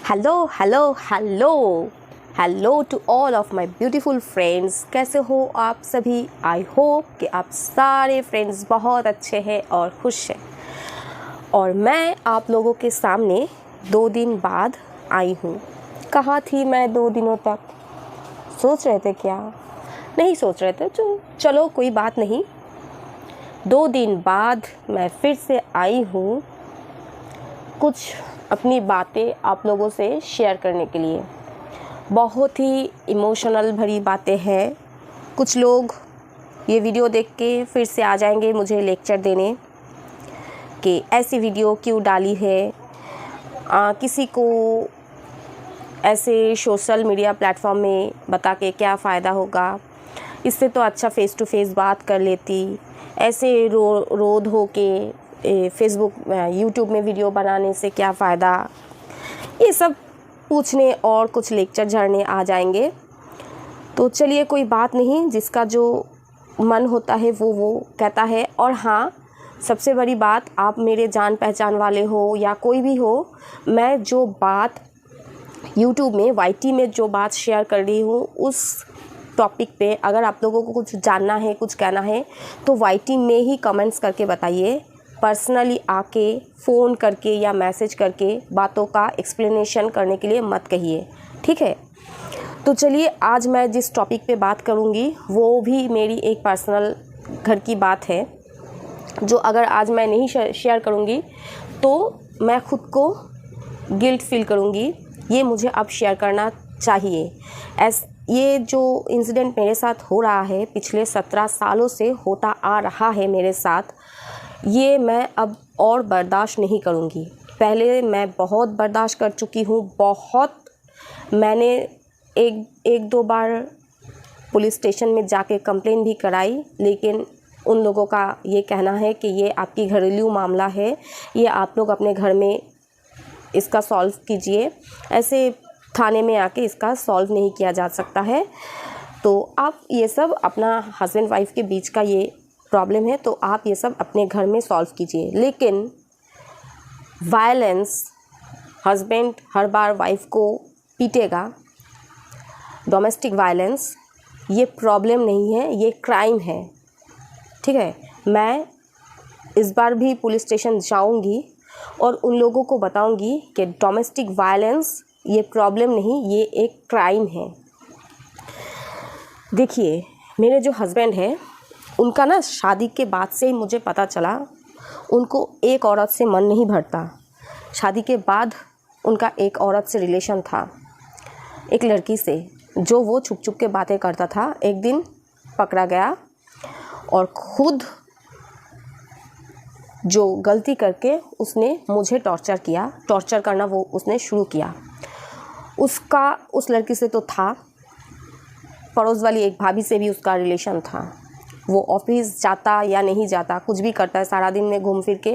Hello hello hello hello to all of my beautiful friends. कैसे हो आप सभी? आई होप कि आप सारे फ्रेंड्स बहुत अच्छे हैं और खुश हैं। और मैं आप लोगों के सामने 2 दिन बाद आई हूँ। कहाँ थी मैं 2 दिनों तक? सोच रहे थे क्या? नहीं सोच रहे थे तो चलो कोई बात नहीं। 2 दिन बाद मैं फिर से आई हूँ कुछ अपनी बातें आप लोगों से शेयर करने के लिए। बहुत ही इमोशनल भरी बातें हैं। कुछ लोग ये वीडियो देख के फिर से आ जाएंगे मुझे लेक्चर देने कि ऐसी वीडियो क्यों डाली है, किसी को ऐसे सोशल मीडिया प्लेटफॉर्म में बता के क्या फ़ायदा होगा, इससे तो अच्छा फ़ेस टू फेस बात कर लेती, ऐसे रोध हो के फेसबुक यूट्यूब में वीडियो बनाने से क्या फ़ायदा, ये सब पूछने और कुछ लेक्चर झड़ने आ जाएंगे। तो चलिए कोई बात नहीं, जिसका जो मन होता है वो कहता है। और हाँ, सबसे बड़ी बात, आप मेरे जान पहचान वाले हो या कोई भी हो, मैं जो बात यूट्यूब में YT में जो बात शेयर कर रही हूँ उस टॉपिक पे अगर आप लोगों को कुछ जानना है, कुछ कहना है तो YT में ही कमेंट्स करके बताइए। पर्सनली आके फ़ोन करके या मैसेज करके बातों का एक्सप्लेनेशन करने के लिए मत कहिए, ठीक है? तो चलिए, आज मैं जिस टॉपिक पे बात करूँगी वो भी मेरी एक पर्सनल घर की बात है, जो अगर आज मैं नहीं शेयर करूँगी तो मैं ख़ुद को गिल्ट फील करूँगी। ये मुझे अब शेयर करना चाहिए। ये जो इंसिडेंट मेरे साथ हो रहा है, पिछले 17 सालों से होता आ रहा है मेरे साथ, ये मैं अब और बर्दाश्त नहीं करूँगी। पहले मैं बहुत बर्दाश्त कर चुकी हूँ, बहुत। मैंने एक दो बार पुलिस स्टेशन में जाके कंप्लेन भी कराई, लेकिन उन लोगों का ये कहना है कि ये आपकी घरेलू मामला है, ये आप लोग अपने घर में इसका सॉल्व कीजिए, ऐसे थाने में आके इसका सॉल्व नहीं किया जा सकता है। तो आप ये सब अपना हस्बैंड वाइफ के बीच का ये प्रॉब्लम है, तो आप ये सब अपने घर में सॉल्व कीजिए। लेकिन वायलेंस, हस्बैंड हर बार वाइफ को पीटेगा, डोमेस्टिक वायलेंस, ये प्रॉब्लम नहीं है, ये क्राइम है, ठीक है? मैं इस बार भी पुलिस स्टेशन जाऊंगी और उन लोगों को बताऊंगी कि डोमेस्टिक वायलेंस ये प्रॉब्लम नहीं, ये एक क्राइम है। देखिए, मेरे जो हस्बैंड है उनका ना शादी के बाद से ही मुझे पता चला उनको एक औरत से मन नहीं भरता। शादी के बाद उनका एक औरत से रिलेशन था, एक लड़की से, जो वो छुप छुप के बातें करता था। एक दिन पकड़ा गया और खुद जो गलती करके उसने मुझे टॉर्चर किया, टॉर्चर करना वो उसने शुरू किया। उसका उस लड़की से तो था, पड़ोस वाली एक भाभी से भी उसका रिलेशन था। वो ऑफिस जाता या नहीं जाता, कुछ भी करता है, सारा दिन में घूम फिर के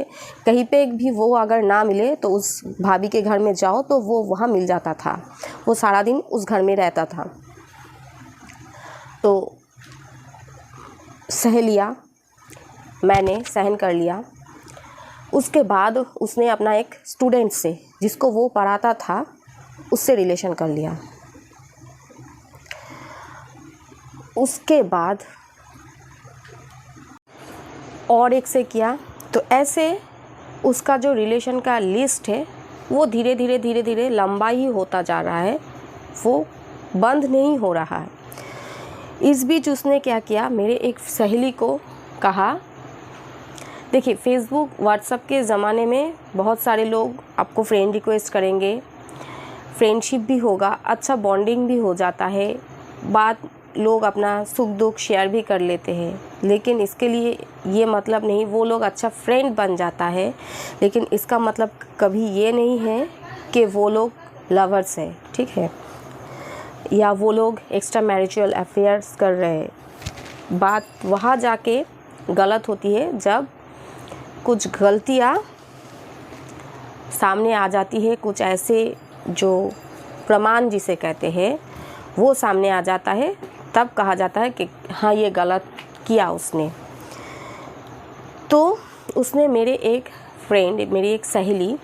कहीं पे भी वो अगर ना मिले तो उस भाभी के घर में जाओ तो वो वहाँ मिल जाता था। वो सारा दिन उस घर में रहता था। तो सह लिया, मैंने सहन कर लिया। उसके बाद उसने अपना एक स्टूडेंट से, जिसको वो पढ़ाता था, उससे रिलेशन कर लिया। उसके बाद और एक से किया। तो ऐसे उसका जो रिलेशन का लिस्ट है वो धीरे धीरे लंबा ही होता जा रहा है, वो बंद नहीं हो रहा है। इस बीच उसने क्या किया, मेरे एक सहेली को कहा, देखिए फेसबुक व्हाट्सएप के ज़माने में बहुत सारे लोग आपको फ्रेंड रिक्वेस्ट करेंगे, फ्रेंडशिप भी होगा, अच्छा बॉन्डिंग भी हो जाता है, बात लोग अपना सुख दुख शेयर भी कर लेते हैं, लेकिन इसके लिए ये मतलब नहीं वो लोग अच्छा फ्रेंड बन जाता है, लेकिन इसका मतलब कभी ये नहीं है कि वो लोग लवर्स है, ठीक है? या वो लोग एक्स्ट्रा मैरिजुअल अफेयर्स कर रहे हैं। बात वहाँ जाके गलत होती है जब कुछ गलतियाँ सामने आ जाती है, कुछ ऐसे जो प्रमाण जिसे कहते हैं वो सामने आ जाता है, तब कहा जाता है कि हाँ ये गलत किया उसने। तो उसने मेरे एक फ्रेंड, मेरी एक सहेली,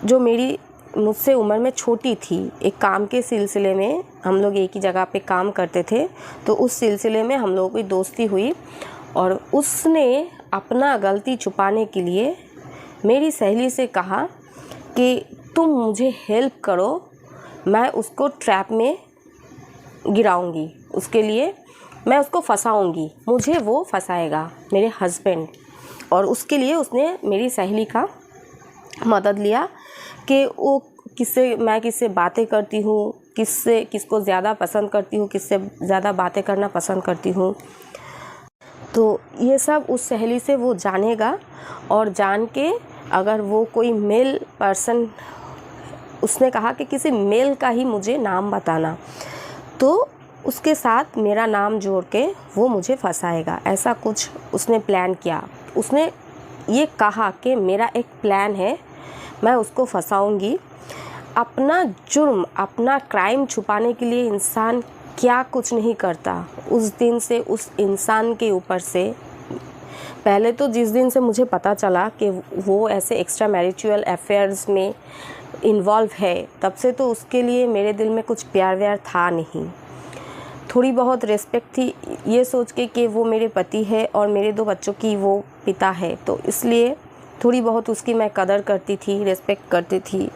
जो मेरी मुझसे उम्र में छोटी थी। एक काम के सिलसिले में हम लोग एक ही जगह पे काम करते थे, तो उस सिलसिले में हम लोगों की दोस्ती हुई और उसने अपना गलती छुपाने के लिए मेरी सहेली से कहा कि तुम मुझे हेल्प करो, मैं उसको ट्रैप में गिराऊंगी, उसके लिए मैं उसको फंसाऊंगी, मुझे वो फंसाएगा, मेरे हस्बैंड। और उसके लिए उसने मेरी सहेली का मदद लिया कि वो मैं किससे बातें करती हूँ, किसको ज़्यादा पसंद करती हूँ, किससे ज़्यादा बातें करना पसंद करती हूँ। तो ये सब उस सहेली से वो जानेगा और जान के अगर वो कोई मेल पर्सन, उसने कहा कि किसी मेल का ही मुझे नाम बताना, तो उसके साथ मेरा नाम जोड़ के वो मुझे फंसाएगा, ऐसा कुछ उसने प्लान किया। उसने ये कहा कि मेरा एक प्लान है, मैं उसको फंसाऊंगी। अपना जुर्म, अपना क्राइम छुपाने के लिए इंसान क्या कुछ नहीं करता। उस दिन से उस इंसान के ऊपर से, पहले तो जिस दिन से मुझे पता चला कि वो ऐसे एक्स्ट्रा मैरिचुअल अफेयर्स में इन्वॉल्व है, तब से तो उसके लिए मेरे दिल में कुछ प्यार व्यार था नहीं। थोड़ी बहुत रिस्पेक्ट थी, ये सोच के कि वो मेरे पति है और मेरे 2 बच्चों की वो पिता है, तो इसलिए थोड़ी बहुत उसकी मैं कदर करती थी, रिस्पेक्ट करती थी।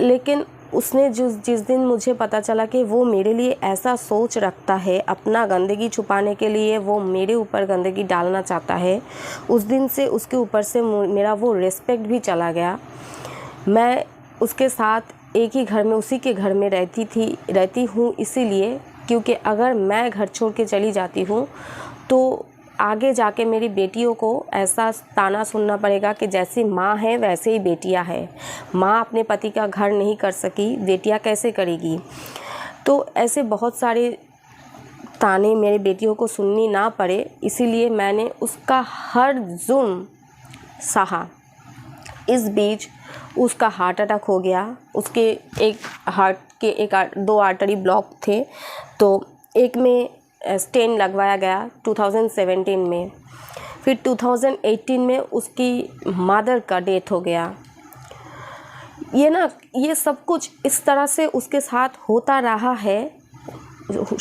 लेकिन उसने जिस दिन मुझे पता चला कि वो मेरे लिए ऐसा सोच रखता है, अपना गंदगी छुपाने के लिए वो मेरे ऊपर गंदगी डालना चाहता है, उस दिन से उसके ऊपर से मेरा वो रिस्पेक्ट भी चला गया। मैं उसके साथ एक ही घर में, उसी के घर में रहती हूँ इसीलिए क्योंकि अगर मैं घर छोड़ के चली जाती हूँ तो आगे जाके मेरी बेटियों को ऐसा ताना सुनना पड़ेगा कि जैसी माँ है वैसे ही बेटियाँ है। माँ अपने पति का घर नहीं कर सकी, बेटियाँ कैसे करेगी। तो ऐसे बहुत सारे ताने मेरी बेटियों को सुननी ना पड़े, इसीलिए मैंने उसका हर जुल्म सहा। इस बीच उसका हार्ट अटैक हो गया। उसके एक हार्ट के 2 आर्टरी ब्लॉक थे, तो एक में स्टेन लगवाया गया 2017 में। फिर 2018 में उसकी मदर का डेथ हो गया। ये सब कुछ इस तरह से उसके साथ होता रहा है,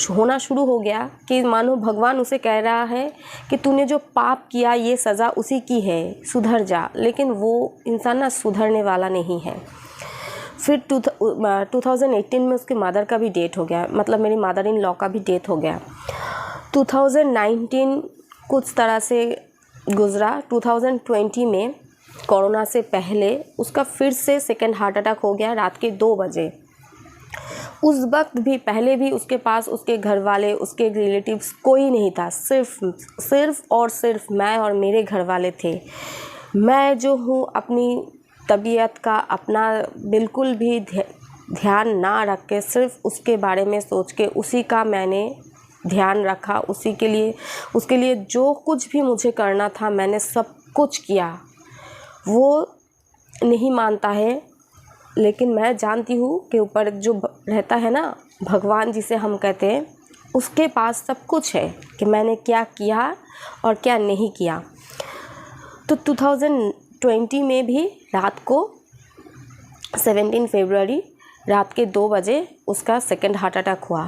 होना शुरू हो गया कि मानो भगवान उसे कह रहा है कि तूने जो पाप किया ये सज़ा उसी की है, सुधर जा। लेकिन वो इंसान ना सुधरने वाला नहीं है। फिर 2018 में उसके मदर का भी डेथ हो गया, मतलब मेरी मदर इन लॉ का भी डेथ हो गया। 2019 कुछ तरह से गुज़रा। 2020 में कोरोना से पहले उसका फिर से सेकंड हार्ट अटैक हो गया रात के 2 बजे। उस वक्त भी, पहले भी उसके पास उसके घर वाले, उसके रिलेटिव्स कोई नहीं था, सिर्फ और सिर्फ मैं और मेरे घर वाले थे। मैं जो हूँ अपनी तबीयत का अपना बिल्कुल भी ध्यान ना रख के, सिर्फ उसके बारे में सोच के उसी का मैंने ध्यान रखा। उसके लिए जो कुछ भी मुझे करना था मैंने सब कुछ किया। वो नहीं मानता है, लेकिन मैं जानती हूँ कि ऊपर जो रहता है ना, भगवान जिसे हम कहते हैं, उसके पास सब कुछ है कि मैंने क्या किया और क्या नहीं किया। तो 2020 में भी रात को 17 फरवरी रात के 2 बजे उसका सेकंड हार्ट अटैक हुआ।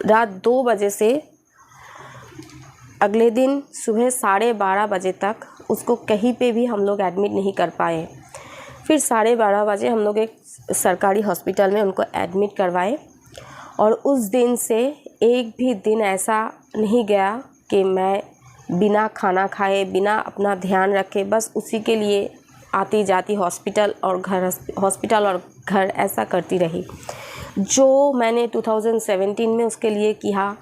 रात 2 बजे से अगले दिन सुबह 12:30 बजे तक उसको कहीं पे भी हम लोग एडमिट नहीं कर पाए। फिर 12:30 बजे हम लोग एक सरकारी हॉस्पिटल में उनको एडमिट करवाए और उस दिन से एक भी दिन ऐसा नहीं गया कि मैं बिना खाना खाए, बिना अपना ध्यान रखे, बस उसी के लिए आती जाती हॉस्पिटल और घर ऐसा करती रही। जो मैंने 2017 में उसके लिए किया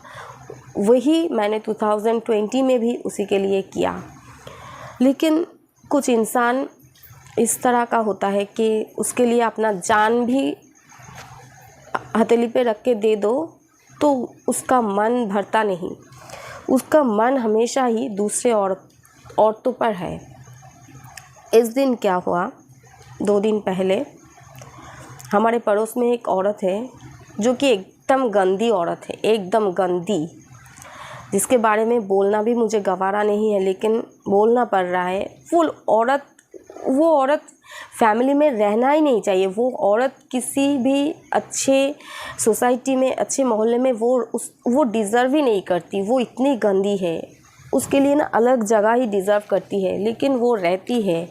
वही मैंने 2020 में भी उसी के लिए किया। लेकिन कुछ इंसान इस तरह का होता है कि उसके लिए अपना जान भी हथेली पे रख के दे दो तो उसका मन भरता नहीं। उसका मन हमेशा ही दूसरे औरतों पर है। इस दिन क्या हुआ, 2 दिन पहले हमारे पड़ोस में एक औरत है जो कि एकदम गंदी औरत है, एकदम गंदी, जिसके बारे में बोलना भी मुझे गवारा नहीं है, लेकिन बोलना पड़ रहा है। वो औरत फैमिली में रहना ही नहीं चाहिए। वो औरत किसी भी अच्छे सोसाइटी में, अच्छे मोहल्ले में वो डिज़र्व ही नहीं करती। वो इतनी गंदी है, उसके लिए ना अलग जगह ही डिज़र्व करती है, लेकिन वो रहती है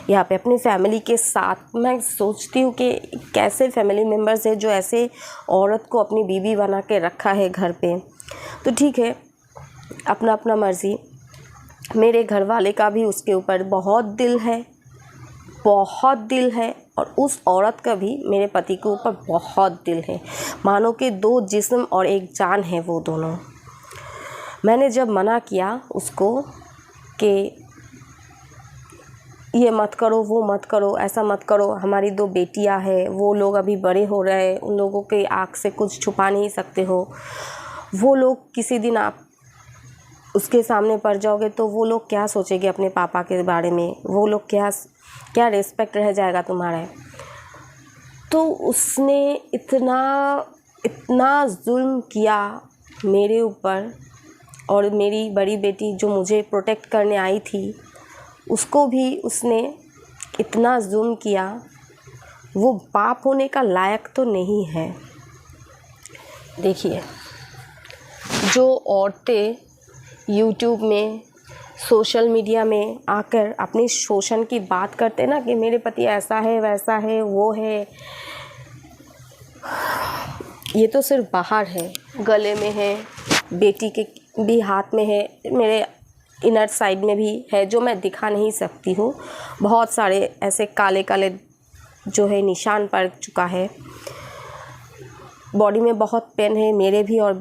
यहाँ पे अपनी फैमिली के साथ। मैं सोचती हूँ कि कैसे फैमिली मेम्बर्स है जो ऐसे औरत को अपनी बीवी बना के रखा है घर पे। तो ठीक है, अपना अपना मर्ज़ी। मेरे घर वाले का भी उसके ऊपर बहुत दिल है, बहुत दिल है, और उस औरत का भी मेरे पति के ऊपर बहुत दिल है। मानो कि दो जिस्म और एक जान है वो दोनों। मैंने जब मना किया उसको कि ये मत करो, वो मत करो, ऐसा मत करो, हमारी 2 बेटियां हैं, वो लोग अभी बड़े हो रहे हैं, उन लोगों के आँख से कुछ छुपा नहीं सकते हो, वो लोग किसी दिन आप उसके सामने पड़ जाओगे तो वो लोग क्या सोचेंगे अपने पापा के बारे में, वो लोग क्या रिस्पेक्ट रह जाएगा तुम्हारा। तो उसने इतना जुल्म किया मेरे ऊपर, और मेरी बड़ी बेटी जो मुझे प्रोटेक्ट करने आई थी उसको भी उसने इतना जुल्म किया। वो बाप होने का लायक तो नहीं है। देखिए, जो औरतें यूट्यूब में, सोशल मीडिया में आकर अपने शोषण की बात करते ना कि मेरे पति ऐसा है, वैसा है, वो है, ये तो सिर्फ बाहर है, गले में है, बेटी के भी हाथ में है, मेरे इनर साइड में भी है, जो मैं दिखा नहीं सकती हूँ। बहुत सारे ऐसे काले काले जो है निशान पड़ चुका है, बॉडी में बहुत पेन है, मेरे भी और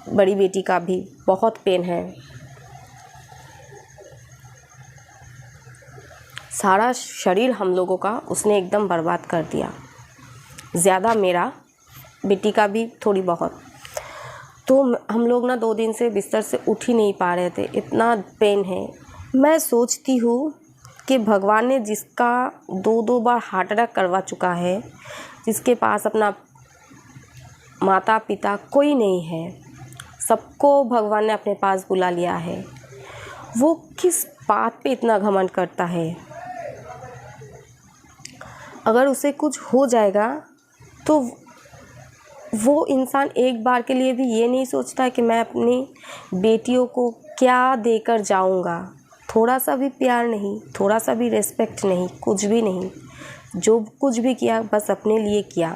बड़ी बेटी का भी बहुत पेन है। सारा शरीर हम लोगों का उसने एकदम बर्बाद कर दिया, ज़्यादा मेरा, बेटी का भी थोड़ी बहुत। तो हम लोग ना 2 दिन से बिस्तर से उठ ही नहीं पा रहे थे, इतना पेन है। मैं सोचती हूँ कि भगवान ने जिसका 2-2 बार हार्ट अटैक करवा चुका है, जिसके पास अपना माता पिता कोई नहीं है, सबको भगवान ने अपने पास बुला लिया है, वो किस बात पे इतना घमंड करता है। अगर उसे कुछ हो जाएगा तो वो इंसान एक बार के लिए भी ये नहीं सोचता है कि मैं अपनी बेटियों को क्या देकर जाऊंगा। थोड़ा सा भी प्यार नहीं, थोड़ा सा भी रिस्पेक्ट नहीं, कुछ भी नहीं। जो कुछ भी किया बस अपने लिए किया।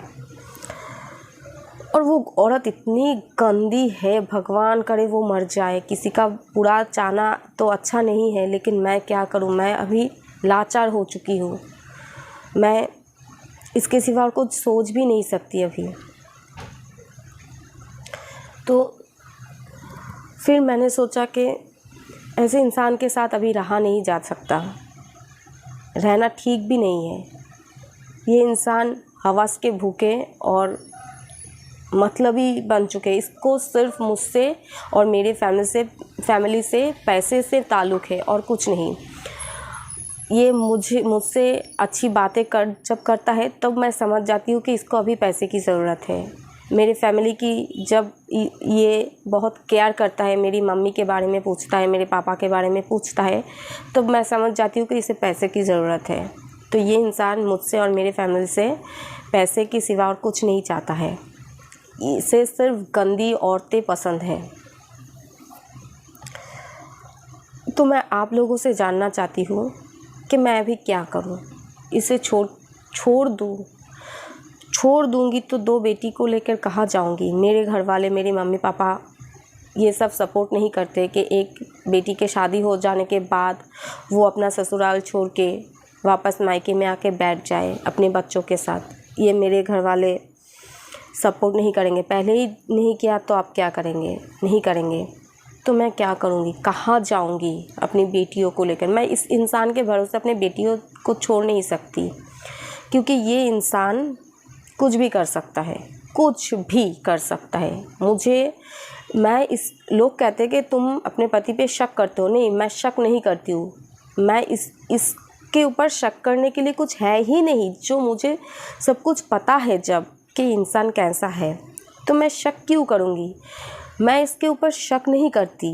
और वो औरत इतनी गंदी है, भगवान करे वो मर जाए। किसी का बुरा चाहना तो अच्छा नहीं है, लेकिन मैं क्या करूं, मैं अभी लाचार हो चुकी हूँ। मैं इसके सिवा और कुछ सोच भी नहीं सकती अभी। तो फिर मैंने सोचा कि ऐसे इंसान के साथ अभी रहा नहीं जा सकता, रहना ठीक भी नहीं है। ये इंसान हवस के भूखे और मतलबी बन चुके हैं। इसको सिर्फ मुझसे और मेरे फैमिली से पैसे से ताल्लुक़ है और कुछ नहीं। ये मुझसे अच्छी बातें जब करता है तब मैं समझ जाती हूँ कि इसको अभी पैसे की ज़रूरत है। मेरे फैमिली की जब ये बहुत केयर करता है, मेरी मम्मी के बारे में पूछता है, मेरे पापा के बारे में पूछता है, तब मैं समझ जाती हूँ कि इसे पैसे की ज़रूरत है। तो ये इंसान मुझसे और मेरे फैमिली से पैसे के सिवा और कुछ नहीं चाहता है। इसे सिर्फ गंदी औरतें पसंद है। तो मैं आप लोगों से जानना चाहती हूँ कि मैं अभी क्या करूँ। इसे छोड़ दूँगी तो 2 बेटी को लेकर कहाँ जाऊँगी। मेरे घर वाले, मेरे मम्मी पापा ये सब सपोर्ट नहीं करते कि एक बेटी के शादी हो जाने के बाद वो अपना ससुराल छोड़ के वापस मायके में आके बैठ जाए अपने बच्चों के साथ। ये मेरे घर वाले सपोर्ट नहीं करेंगे। पहले ही नहीं किया तो आप क्या करेंगे, नहीं करेंगे। तो मैं क्या करूँगी, कहाँ जाऊँगी अपनी बेटियों को लेकर। मैं इस इंसान के भरोसे अपने बेटियों को छोड़ नहीं सकती, क्योंकि ये इंसान कुछ भी कर सकता है, कुछ भी कर सकता है। लोग कहते हैं कि तुम अपने पति पे शक करते हो। नहीं, मैं शक नहीं करती हूँ। मैं इसके ऊपर शक करने के लिए कुछ है ही नहीं। जो मुझे सब कुछ पता है जब कि इंसान कैसा है, तो मैं शक क्यों करूँगी। मैं इसके ऊपर शक नहीं करती।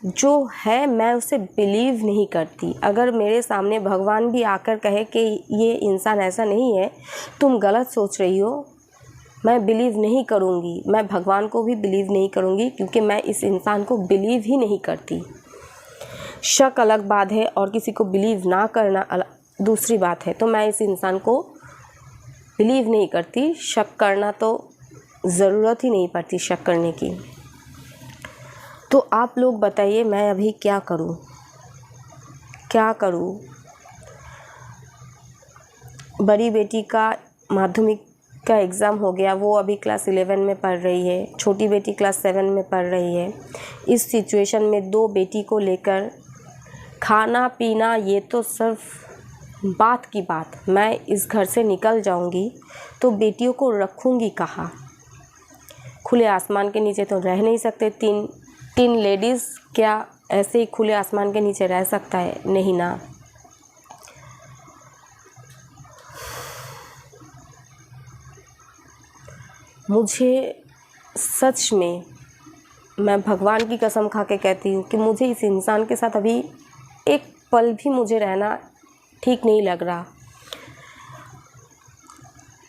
जो है मैं उसे बिलीव नहीं करती। अगर मेरे सामने भगवान भी आकर कहे कि ये इंसान ऐसा नहीं है, तुम गलत सोच रही हो, मैं बिलीव नहीं करूँगी। मैं भगवान को भी बिलीव नहीं करूँगी, क्योंकि मैं इस इंसान को बिलीव ही नहीं करती। शक अलग बात है और किसी को बिलीव ना करना दूसरी बात है। तो मैं इस इंसान को बिलीव नहीं करती। शक करना तो ज़रूरत ही नहीं पड़ती शक करने की। तो आप लोग बताइए, मैं अभी क्या करूं? क्या करूं? बड़ी बेटी का माध्यमिक का एग्ज़ाम हो गया, वो अभी क्लास 11 में पढ़ रही है। छोटी बेटी क्लास 7 में पढ़ रही है। इस सिचुएशन में 2 बेटी को लेकर खाना पीना, ये तो सिर्फ बात की बात। मैं इस घर से निकल जाऊंगी तो बेटियों को रखूंगी कहाँ? खुले आसमान के नीचे तो रह नहीं सकते। तीन लेडीज़ क्या ऐसे ही खुले आसमान के नीचे रह सकता है? नहीं ना। मुझे सच में, मैं भगवान की कसम खा के कहती हूँ कि मुझे इस इंसान के साथ अभी एक पल भी मुझे रहना ठीक नहीं लग रहा,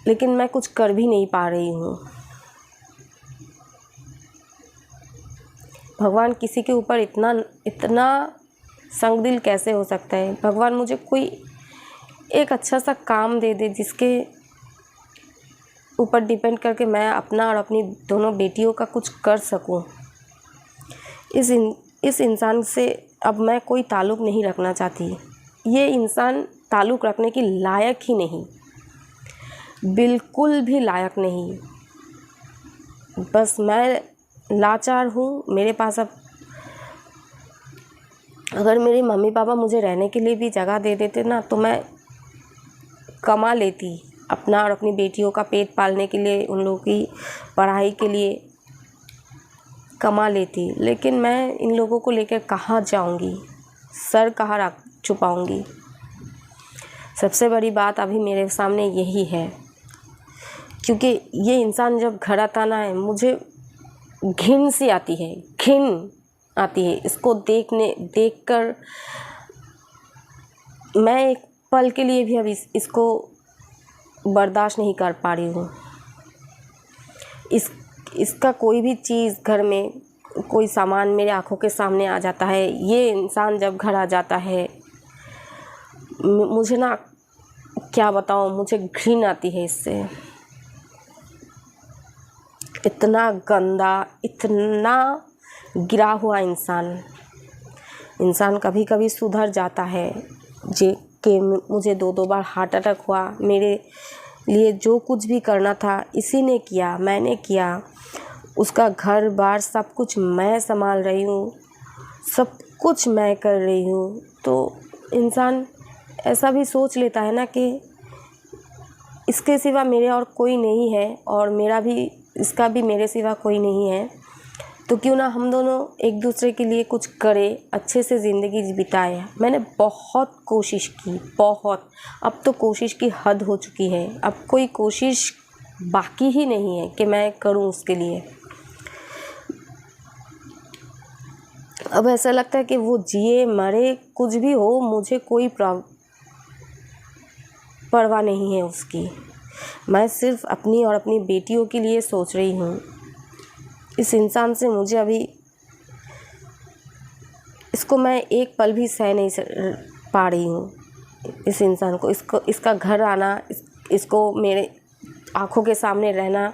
लेकिन मैं कुछ कर भी नहीं पा रही हूँ। भगवान किसी के ऊपर इतना संगदिल कैसे हो सकता है? भगवान मुझे कोई एक अच्छा सा काम दे दे जिसके ऊपर डिपेंड करके मैं अपना और अपनी दोनों बेटियों का कुछ कर सकूं। इस इंसान से अब मैं कोई ताल्लुक़ नहीं रखना चाहती। ये इंसान ताल्लुक़ रखने की लायक ही नहीं, बिल्कुल भी लायक नहीं। बस मैं लाचार हूँ। मेरे पास अब, अगर मेरे मम्मी पापा मुझे रहने के लिए भी जगह दे देते ना, तो मैं कमा लेती अपना और अपनी बेटियों का पेट पालने के लिए, उन लोगों की पढ़ाई के लिए कमा लेती। लेकिन मैं इन लोगों को लेकर कहाँ जाऊँगी? सर कहाँ रख छुपाऊँगी? सबसे बड़ी बात अभी मेरे सामने यही है, क्योंकि ये इंसान जब घर आता ना है, मुझे घिन सी आती है, घिन आती है इसको देखकर। मैं एक पल के लिए भी अब इसको बर्दाश्त नहीं कर पा रही हूँ। इसका कोई भी चीज़, घर में कोई सामान मेरे आँखों के सामने आ जाता है, ये इंसान जब घर आ जाता है, मुझे ना क्या बताऊँ, मुझे घिन आती है इससे। इतना गंदा, इतना गिरा हुआ इंसान कभी कभी सुधर जाता है। कि मुझे 2 बार हार्ट अटैक हुआ, मेरे लिए जो कुछ भी करना था इसी ने किया, मैंने किया। उसका घर बार सब कुछ मैं संभाल रही हूँ, सब कुछ मैं कर रही हूँ। तो इंसान ऐसा भी सोच लेता है ना कि इसके सिवा मेरे और कोई नहीं है, और इसका भी मेरे सिवा कोई नहीं है, तो क्यों ना हम दोनों एक दूसरे के लिए कुछ करें, अच्छे से ज़िंदगी बिताएं। मैंने बहुत कोशिश की, बहुत। अब तो कोशिश की हद हो चुकी है। अब कोई कोशिश बाकी ही नहीं है कि मैं करूं उसके लिए। अब ऐसा लगता है कि वो जिए मरे कुछ भी हो, मुझे कोई परवाह नहीं है उसकी। मैं सिर्फ अपनी और अपनी बेटियों के लिए सोच रही हूँ। इस इंसान से मुझे अभी, इसको मैं एक पल भी सह नहीं पा रही हूँ। इस इंसान को, इसका घर आना, इसको मेरे आँखों के सामने रहना,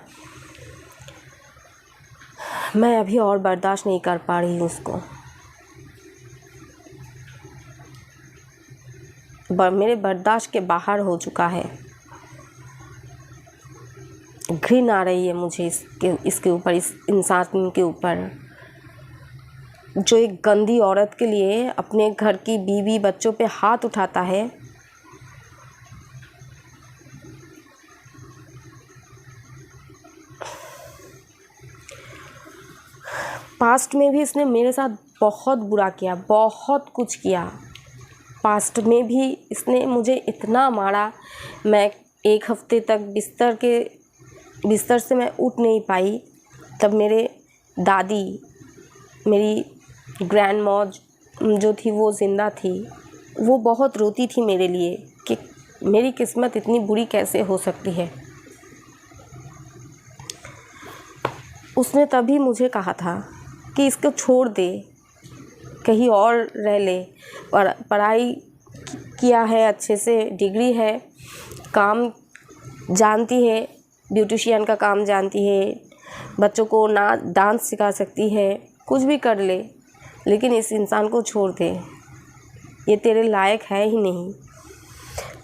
मैं अभी और बर्दाश्त नहीं कर पा रही हूँ उसको। मेरे बर्दाश्त के बाहर हो चुका है। घृण आ रही है मुझे इसके ऊपर, इस इंसान के ऊपर, जो एक गंदी औरत के लिए अपने घर की बीवी बच्चों पे हाथ उठाता है। पास्ट में भी इसने मेरे साथ बहुत बुरा किया, बहुत कुछ किया। पास्ट में भी इसने मुझे इतना मारा, मैं 1 हफ्ते तक बिस्तर से मैं उठ नहीं पाई। तब मेरे दादी, मेरी ग्रैंड मॉज जो थी वो ज़िंदा थी, वो बहुत रोती थी मेरे लिए कि मेरी किस्मत इतनी बुरी कैसे हो सकती है। उसने तभी मुझे कहा था कि इसको छोड़ दे, कहीं और रह ले, पढ़ाई किया है, अच्छे से डिग्री है, काम जानती है, ब्यूटिशियन का काम जानती है, बच्चों को डांस सिखा सकती है, कुछ भी कर ले, लेकिन इस इंसान को छोड़ दे, ये तेरे लायक है ही नहीं।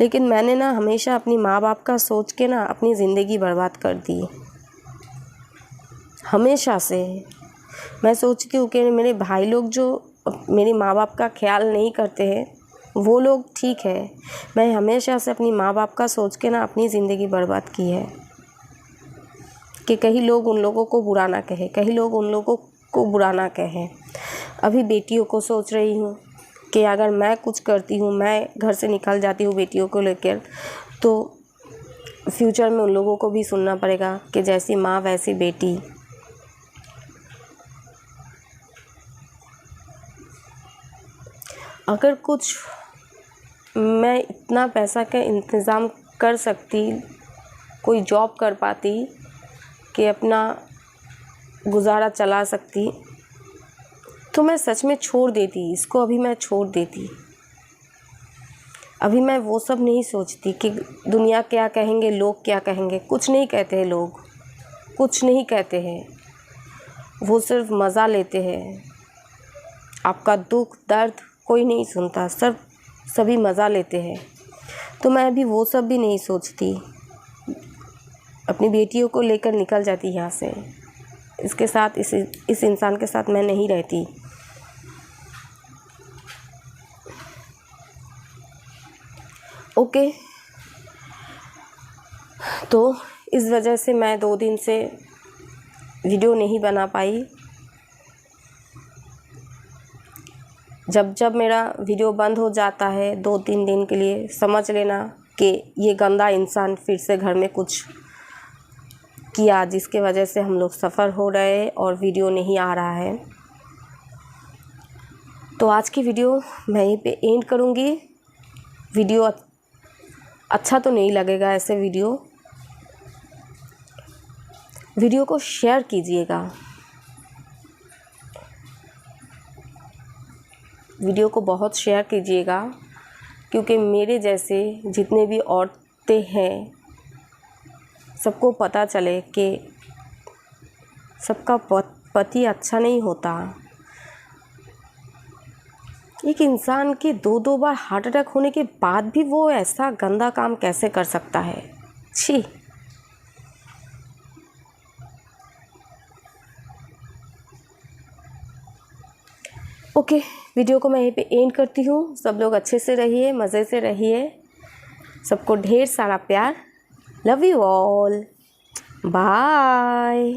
लेकिन मैंने ना हमेशा अपनी माँ बाप का सोच के ना अपनी ज़िंदगी बर्बाद कर दी। हमेशा से मैं सोचती हूँ कि मेरे भाई लोग जो मेरे माँ बाप का ख्याल नहीं करते हैं वो लोग ठीक है, मैं हमेशा से अपनी माँ बाप का सोच के ना अपनी ज़िंदगी बर्बाद की है कि कहीं लोग उन लोगों को बुरा ना कहे, कहीं लोग उन लोगों को बुरा ना कहें। अभी बेटियों को सोच रही हूँ कि अगर मैं कुछ करती हूँ, मैं घर से निकल जाती हूँ बेटियों को लेकर, तो फ्यूचर में उन लोगों को भी सुनना पड़ेगा कि जैसी माँ वैसी बेटी। अगर कुछ मैं इतना पैसा का इंतज़ाम कर सकती, कोई जॉब कर पाती कि अपना गुजारा चला सकती, तो मैं सच में छोड़ देती इसको। अभी मैं छोड़ देती। अभी मैं वो सब नहीं सोचती कि दुनिया क्या कहेंगे, लोग क्या कहेंगे। कुछ नहीं कहते हैं लोग, कुछ नहीं कहते हैं, वो सिर्फ मज़ा लेते हैं। आपका दुख दर्द कोई नहीं सुनता, सभी मज़ा लेते हैं। तो मैं अभी वो सब भी नहीं सोचती, अपनी बेटियों को लेकर निकल जाती यहाँ से। इसके साथ इस इंसान के साथ मैं नहीं रहती। ओके, तो इस वजह से मैं 2 दिन से वीडियो नहीं बना पाई। जब मेरा वीडियो बंद हो जाता है 2-3 दिन के लिए, समझ लेना कि ये गंदा इंसान फिर से घर में कुछ किया जिसके वजह से हम लोग सफ़र हो रहे और वीडियो नहीं आ रहा है। तो आज की वीडियो मैं यहीं पे एंड करूँगी। वीडियो अच्छा तो नहीं लगेगा ऐसे वीडियो को शेयर कीजिएगा। वीडियो को बहुत शेयर कीजिएगा, क्योंकि मेरे जैसे जितने भी औरतें हैं सबको पता चले कि सबका पति अच्छा नहीं होता। एक इंसान के 2-2 बार हार्ट अटैक होने के बाद भी वो ऐसा गंदा काम कैसे कर सकता है? छी। ओके, वीडियो को मैं यहीं पे एंड करती हूँ। सब लोग अच्छे से रहिए, मज़े से रहिए। सबको ढेर सारा प्यार। Love you all. बाय।